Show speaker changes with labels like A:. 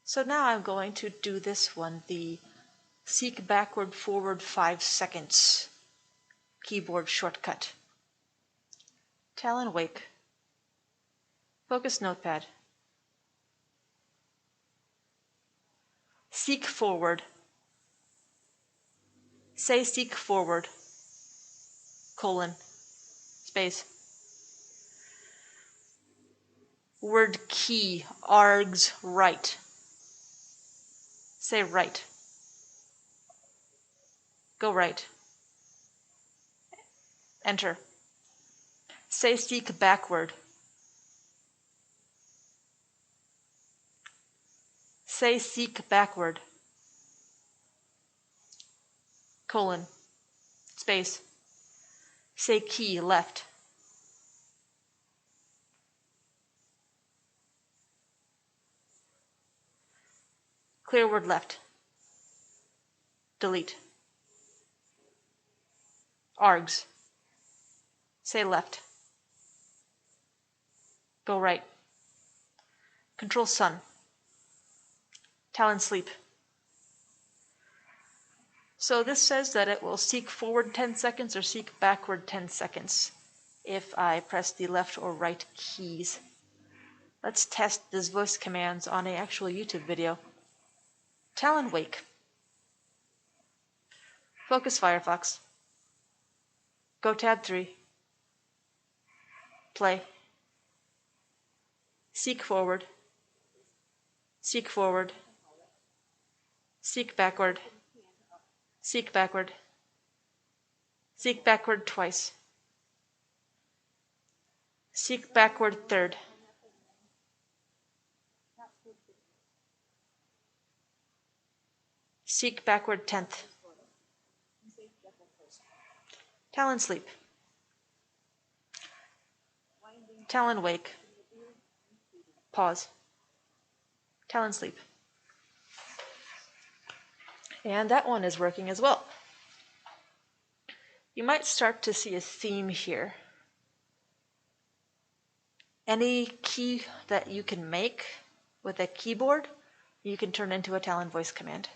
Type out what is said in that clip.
A: So now I'm going to do this one, the seek backward forward 5 seconds keyboard shortcut. Talon wake. Focus notepad. Seek forward. Say seek forward, colon, space. Word key, args right. Say right. Go right. Enter. Say seek backward. Say seek backward, colon, space. Say key left. Clear word left. Delete. Args. Say left. Go right. Control sun. Talon sleep. So this says that it will seek forward 10 seconds or seek backward 10 seconds if I press the left or right keys. Let's test these voice commands on an actual YouTube video. Talon wake. Focus Firefox. Go tab 3. Play. Seek forward. Seek forward. Seek backward. Seek backward. Seek backward twice. Seek backward third. Seek backward 10th. Talon sleep. Talon wake. Pause. Talon sleep. And that one is working as well. You might start to see a theme here. Any key that you can make with a keyboard, you can turn into a Talon voice command.